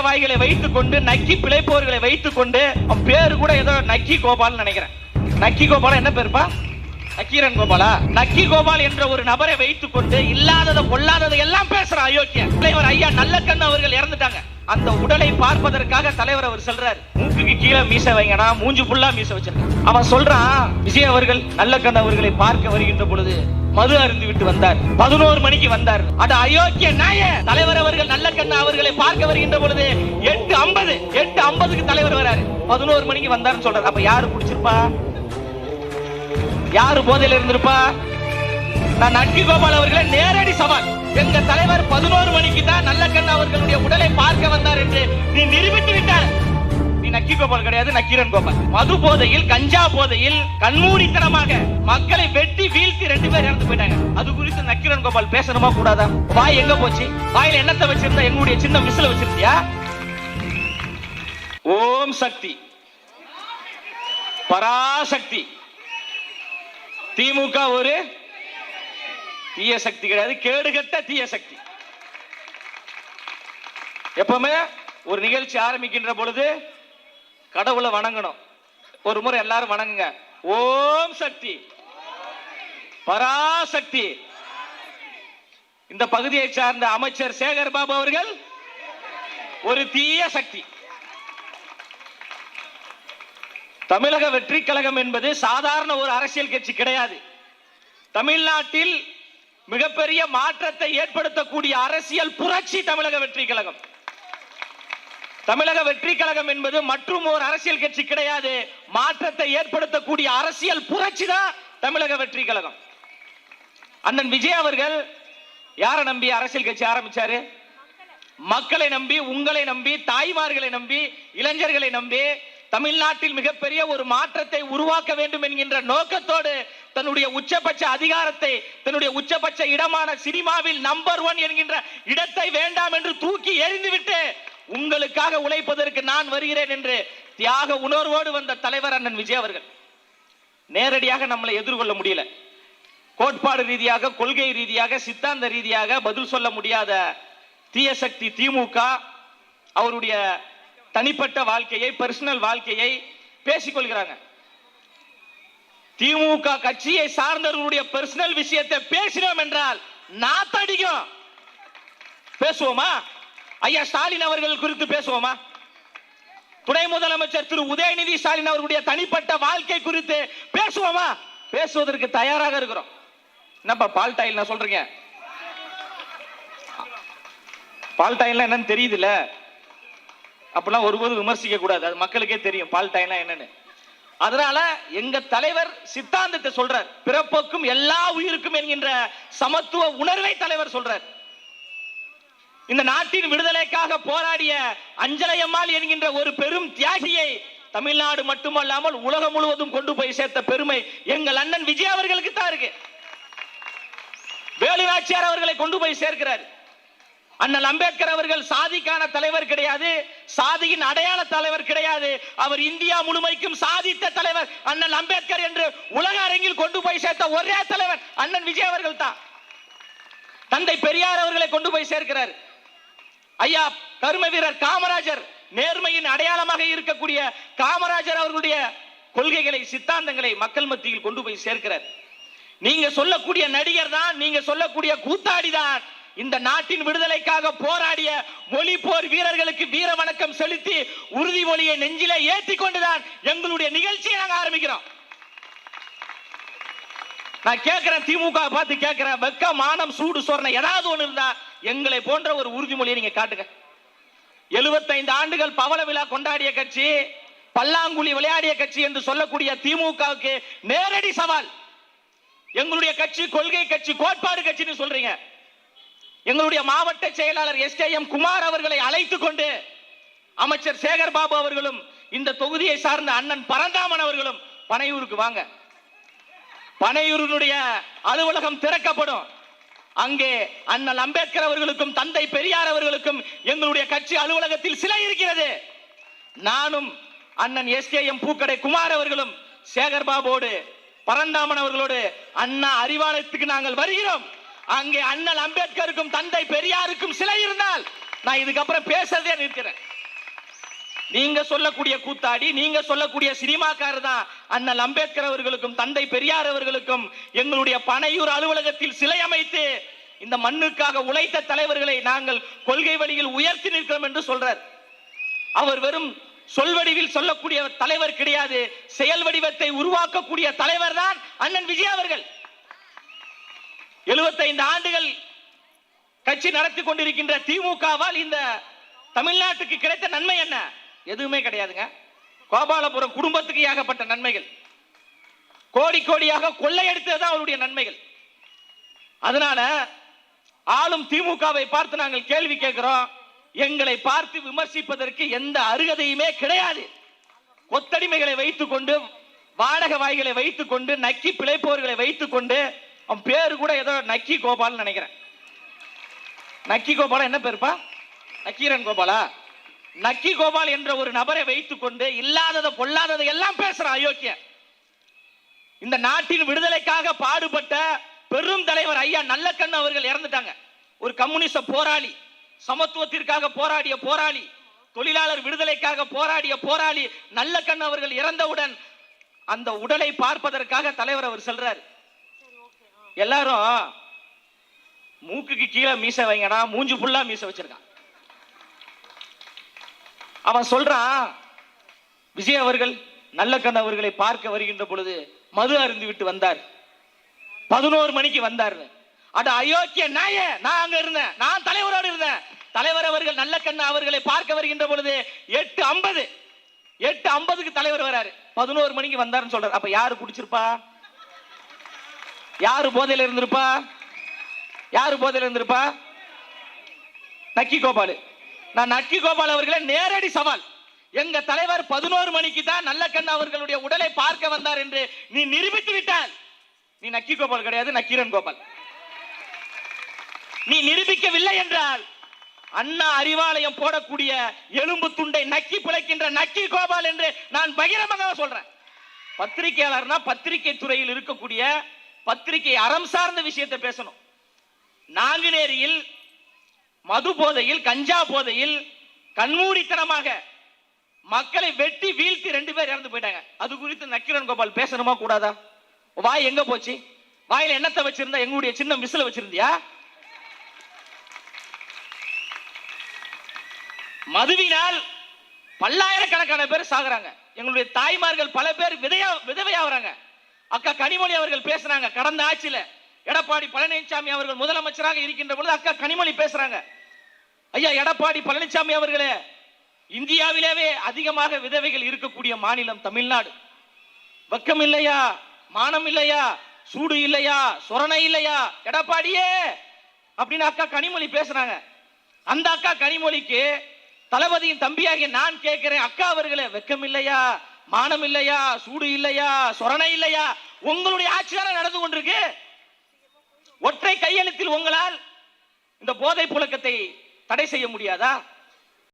வாய்களை வைத்துக் கொண்டு நக்கி பிழைப்பவர்களை வைத்துக் கொண்டு அவன் பேரு கூட ஏதோ நக்கி கோபால் நினைக்கிறேன். நக்கி கோபால் என்ன பேருப்பா? நக்கீரன் கோபாலா? நக்கி கோபால் என்ற ஒரு நபரை வைத்துக் கொண்டு இல்லாததை கொள்ளாததை எல்லாம் பேசுற அயோக்கிய தலைவர் ஐயா நல்லக்கண்ணு அவர்கள் இறந்துட்டாங்க. அந்த உடலை பார்ப்பதற்காக தலைவர் அவர் சொல்றாரு, மூக்குக்கு கீழே மீச வைங்கடா, மூஞ்சு ஃபுல்லா மீச வச்சிருக்கான். அவன் சொல்றான், விஜய் அவர்கள் நல்லக்கண்ணு அவர்களை பார்க்க வருகின்ற பொழுது மது அருந்து விட்டு வந்தார், 11 மணிக்கு வந்தார். அட அயோக்கிய நாய, தலைவர் அவர்கள் நல்லக்கண்ணு அவர்களை பார்க்க வருகின்ற பொழுது 8:50க்கு தலைவர் வராரு, 11 மணிக்கு வந்தாருன்னு சொல்றாரு. அப்ப யாரு குடிச்சிருப்பா? யாரு போதையில இருந்திருப்பா? நான் நக்கி கோபால் அவர்களை நேரடி சவால், எங்க தலைவர் 11 மணிக்கு தான் நல்லக்கண்ணு அவர்களுடைய உடலை பார்க்க வந்தார் என்று நீ நிரூபித்து விட்டார். நீ நக்கி கோபால் கிடையாது, நக்கீரன் கோபால். மது போதையில், கஞ்சா போதையில் கண்மூடித்தனமாக மக்களை வெட்டி வீழ்த்தி 2 பேர் இறந்து போயிட்டாங்க. அது குறித்து நக்கீரன் கோபால் பேசணுமா கூடாதா? வாய் எங்க போச்சு? வாயில எண்ணத்தை வச்சிருந்தா எங்களுடைய சின்ன விசில வச்சிருந்தியா? ஓம் சக்தி, பராசக்தி. திமுக ஒரு தீய சக்தி கிடையாது, கேடுகட்ட தீய சக்தி. எப்பவுமே ஒரு நிகழ்ச்சி ஆரம்பிக்கின்ற பொழுது கடவுளை வணங்கணும். ஒரு முறை எல்லாரும் வணங்குங்க. ஓம் சக்தி, பராசக்தி. இந்த பகுதியை சார்ந்த அமைச்சர் சேகர் பாபு அவர்கள் ஒரு தீய சக்தி. தமிழக வெற்றி கழகம் என்பது சாதாரண ஒரு அரசியல் கட்சி கிடையாது. தமிழ்நாட்டில் மிகப்பெரிய மாற்றத்தை ஏற்படுத்தக்கூடிய அரசியல் புரட்சி தமிழக வெற்றி கழகம். தமிழக வெற்றி கழகம் என்பது மற்றும் ஒரு அரசியல் கட்சி கிடையாது, மாற்றத்தை ஏற்படுத்தக்கூடிய அரசியல் புரட்சி தான் தமிழக வெற்றி கழகம். அண்ணன் விஜய் அவர்கள் யாரை நம்பி அரசியல் கட்சி ஆரம்பிச்சாரு? மக்களை நம்பி, உங்களை நம்பி, தாய்மார்களை நம்பி, இளைஞர்களை நம்பி தமிழ்நாட்டில் மிகப்பெரிய ஒரு மாற்றத்தை உருவாக்க வேண்டும் என்கின்ற நோக்கத்தோடு தன்னுடைய உச்சபட்ச அதிகாரத்தை, தன்னுடைய உச்சபட்ச இடமான சினிமாவில் நம்பர் 1 என்கின்ற இடத்தை வேண்டாம் என்று தூக்கி எறிந்துவிட்டு உங்களுக்காக உழைப்பதற்கு நான் வருகிறேன் என்று தியாக உணர்வோடு வந்த தலைவர் அண்ணன் விஜய் அவர்கள். நேரடியாக நம்மளை எதிர்கொள்ள முடியல. கோட்பாடு ரீதியாக, கொள்கை ரீதியாக, சித்தாந்த ரீதியாக பதில் சொல்ல முடியாத தீய சக்தி திமுக அவருடைய தனிப்பட்ட வாழ்க்கையை, பர்சனல் வாழ்க்கையை பேசிக்கொள்கிறாங்க. திமுக கட்சியை சார்ந்தவர்களுடைய பர்சனல் விஷயத்தை பேசினோம் என்றால் நாத்தடிக்கும். பேசுவோமா? ஐயா ஸ்டாலின் அவர்கள் குறித்து பேசுவோமா? துணை முதலமைச்சர் திரு உதயநிதி ஸ்டாலின் அவர்களுடைய தனிப்பட்ட வாழ்க்கை குறித்து பேசுவோமா? பேசுவதற்கு தயாராக இருக்கிறோம். என்னப்பா பால்டாயில் நான் சொல்றீங்க? பால்டாயில் என்னன்னு தெரியுதுல்ல? அப்பெல்லாம் ஒருபோது விமர்சிக்க கூடாது, அது மக்களுக்கே தெரியும் பால்டாயினா என்னன்னு. அதனால எங்க தலைவர் சித்தாந்தத்தை சொல்றார், பிறப்புக்கும் எல்லா உயிருக்கும் என்கின்ற சமத்துவ உணர்வை தலைவர் சொல்றார். இந்த நாட்டின் விடுதலைக்காக போராடிய அஞ்சலையம்மாள் என்கின்ற ஒரு பெரும் தியாகியை தமிழ்நாடு மட்டுமல்லாமல் உலகம் முழுவதும் கொண்டு போய் சேர்த்த பெருமை எங்கள் அண்ணன் விஜய் அவர்களுக்கு தான் இருக்கு. வேலு நாச்சியார் அவர்களை கொண்டு போய் சேர்க்கிறார். அண்ணல் அம்பேத்கர் அவர்கள் சாதிக்கான தலைவர் கிடையாது, சாதியின் அடையாள தலைவர் கிடையாது. அவர் இந்தியா முழுமைக்கும் சாதித்த தலைவர் அண்ணல் அம்பேத்கர் என்று உலக அரங்கில் கொண்டு போய் சேர்த்த ஒரே தலைவர் அண்ணன் விஜய் அவர்கள் தான். தந்தை பெரியார் அவர்களை கொண்டு போய் சேர்க்கிறார். ஐயா கர்ம வீரர் காமராஜர், நேர்மையின் அடையாளமாக இருக்கக்கூடிய காமராஜர் அவர்களுடைய கொள்கைகளை, சித்தாந்தங்களை மக்கள் மத்தியில் கொண்டு போய் சேர்க்கிறார். நீங்க சொல்லக்கூடிய நடிகர் தான், நீங்க சொல்லக்கூடிய கூத்தாடி தான் இந்த நாட்டின் விடுதலைக்காக போராடிய மொழி போர் வீரர்களுக்கு வீர வணக்கம் செலுத்தி உறுதிமொழியை நெஞ்சிலே ஏற்றி கொண்டுதான் எங்களுடைய நிகழ்ச்சியை நாங்கள் ஆரம்பிக்கிறோம். நான் கேட்கிறேன், திமுக பார்த்து கேட்கிறேன், வெக்க மானம் சூடு சொரணை ஏதாவது ஒண்ணு இருந்தா எங்களை போன்ற ஒரு உறுதிமொழியை நீங்க காட்டுங்க. 75 ஆண்டுகள் பவள விழா கொண்டாடிய கட்சி, பல்லாங்குழி விளையாடிய கட்சி என்று சொல்லக்கூடிய திமுகவுக்கு நேரடி சவால். எங்களுடைய கட்சி கொள்கை கட்சி, கோட்பாடு கட்சின்னு சொல்றீங்க. எங்களுடைய மாவட்ட செயலாளர் SKM குமார் அவர்களை அழைத்துக் கொண்டு அமைச்சர் சேகர் பாபு அவர்களும் இந்த தொகுதியை சார்ந்த அண்ணன் பரந்தாமன் அவர்களும் பனையூருக்கு வாங்க. பனையூருடைய அலுவலகம் திறக்கப்படும். அங்கே அண்ணல் அம்பேத்கர் அவர்களுக்கும் தந்தை பெரியார் அவர்களுக்கும் எங்களுடைய கட்சி அலுவலகத்தில் சிலை இருக்கிறது. நானும் அண்ணன் SKM பூக்கடை குமார் அவர்களும் சேகர் பாபுவோடு, பரந்தாமன் அவர்களோடு அண்ணா அறிவாலயத்துக்கு நாங்கள் வருகிறோம். அங்கே அண்ணல் அம்பேத்கருக்கும் தந்தை பெரியாருக்கும் சிலை இருந்தால் நான் இதுக்கப்புறம் பேசுறதே நிற்கிறேன். நீங்க சொல்லக்கூடிய கூத்தாடி, நீங்க சொல்லக்கூடிய சினிமாக்காரர் தான் அண்ணல் அம்பேத்கர் அவர்களுக்கும் தந்தை பெரியார் அவர்களுக்கும் எங்களுடைய பனையூர் அலுவலகத்தில் சிலை அமைத்து இந்த மண்ணுக்காக உழைத்த தலைவர்களை நாங்கள் கொள்கை வழியில் உயர்த்தி நிற்கிறோம் என்று சொல்றார். அவர் வெறும் சொல்வடிவில் சொல்லக்கூடிய தலைவர் கிடையாது, செயல் வடிவத்தை உருவாக்கக்கூடிய தலைவர் தான் அண்ணன் விஜய் அவர்கள். 75 ஆண்டுகள் கட்சி நடத்தி கொண்டிருக்கின்ற திமுகவால் இந்த தமிழ்நாட்டுக்கு கிடைத்த நன்மை என்ன? எதுவுமே கிடையாதுங்க. கோபாலபுரம் குடும்பத்துக்கு ஏகப்பட்ட நன்மைகள், கோடி கோடியாக கொள்ளையடித்ததுதான் அவருடைய நன்மைகள். அதனால ஆளும் திமுகவை பார்த்து நாங்கள் கேள்வி கேட்கிறோம். எங்களை பார்த்து விமர்சிப்பதற்கு எந்த அருகதையுமே கிடையாது. கொத்தடிமைகளை வைத்துக் கொண்டு, வாடகை வாய்களை வைத்துக் கொண்டு, நக்கி பிழைப்பவர்களை வைத்துக் கொண்டு, அவன் பேரு கூட ஏதோ நக்கி கோபால் நினைக்கிறேன். நக்கி கோபாலா என்ன பேருப்பா? நக்கீரன் கோபாலா? நக்கி கோபால் என்ற ஒரு நபரை வைத்துக் கொண்டு இல்லாததை பொல்லாததை எல்லாம் பேசுறான் அயோக்கிய. இந்த நாட்டின் விடுதலைக்காக பாடுபட்ட பெரும் தலைவர் ஐயா நல்லக்கண்ணு அவர்கள் இறந்துட்டாங்க. ஒரு கம்யூனிச போராளி, சமத்துவத்திற்காக போராடிய போராளி, தொழிலாளர் விடுதலைக்காக போராடிய போராளி நல்லக்கண்ணு அவர்கள் இறந்தவுடன் அந்த உடலை பார்ப்பதற்காக தலைவர் அவர் சொல்றாரு, எல்லாரும் மூக்குக்கு கீழே மீச வைங்கடா, மூஞ்சி ஃபுல்லா மீச வச்சிருக்கான். அவன் சொல்றான், விஜய் அவர்கள் நல்லக்கண்ணு அவர்களை பார்க்க வருகின்ற பொழுது மது அருந்து விட்டு வந்தார், 11 மணிக்கு வந்தார். அட அயோக்கிய நாய, நான் அங்க இருந்தேன், நான் தலைவரோடு இருந்தேன். தலைவர் அவர்கள் நல்லக்கண்ணு அவர்களை பார்க்க வருகின்ற பொழுது 8:50க்கு தலைவர் வராரு, 11 மணிக்கு வந்தாருன்னு சொல்றாரு. அப்ப யாரு குடிச்சிருப்பா? யாரு போதையில இருந்திருப்பா? யாரு போதையில இருந்திருப்பா? நக்கி கோபால். நான் நக்கி கோபால் அவர்களை நேரடி சவால், எங்க தலைவர் 11 மணிக்கு தான் நல்லக்கண்ணு அவர்களுடைய உடலை பார்க்க வந்தார் என்று நீ நிரூபித்து விட்டால் நீ நக்கி கோபால் கிடையாது, நக்கீரன் கோபால். நீ நிரூபிக்கவில்லை என்றால் அண்ணா அறிவாலயம் போடக்கூடிய எலும்பு துண்டை நக்கி பிழைக்கின்ற நக்கி கோபால் என்று நான் பகிரங்கமாக சொல்றேன். பத்திரிகையாளர்னா பத்திரிகை துறையில் இருக்கக்கூடிய பத்திரிகை அறம் சார்ந்த விஷயத்தை பேசணும். நாங்குநேரியில் மது போதையில், கஞ்சா போதையில் கண்மூடித்தனமாக மக்களை வெட்டி வீழ்த்தி 2 பேர் இறந்து போயிட்டாங்க. அது குறித்து நக்கீரன் கோபால் பேசணுமா கூடாதா? வாய் எங்க போச்சு? வாயில என்னத்தை வச்சிருந்தா? எங்களுடைய சின்ன மிஸ்ல வச்சிருந்தியா? மதுவினால் பல்லாயிரக்கணக்கான பேர் சாகுறாங்க. எங்களுடைய தாய்மார்கள் பல பேர் விதவையாகிறாங்க. அக்கா கனிமொழி அவர்கள் பேசுறாங்க, கடந்த ஆட்சியில எடப்பாடி பழனிசாமி அவர்கள் முதலமைச்சராக இருக்கின்ற பொழுது அக்கா கனிமொழி பேசுறாங்க, ஐயா எடப்பாடி பழனிசாமி அவர்களே, இந்தியாவிலேயே அதிகமாக விதவைகள் இருக்கக்கூடிய மாநிலம் தமிழ்நாடு. வெக்கம் இல்லையா? மானம் இல்லையா? சூடு இல்லையா? சொரணை இல்லையா எடப்பாடியே அப்படின்னு அக்கா கனிமொழி பேசுறாங்க. அந்த அக்கா கனிமொழிக்கு தளபதியின் தம்பியாகிய நான் கேட்கிறேன், அக்கா அவர்களே, வெக்கம் இல்லையா? மானம் இல்லையா? சூடு இல்லையா? சொரணை இல்லையா? உங்களுடைய ஆட்சியாளர் நடந்து கொண்டிருக்கு. ஒற்றை கையெழுத்தில் உங்களால் இந்த போதை புழக்கத்தை தடை செய்ய முடியாதா?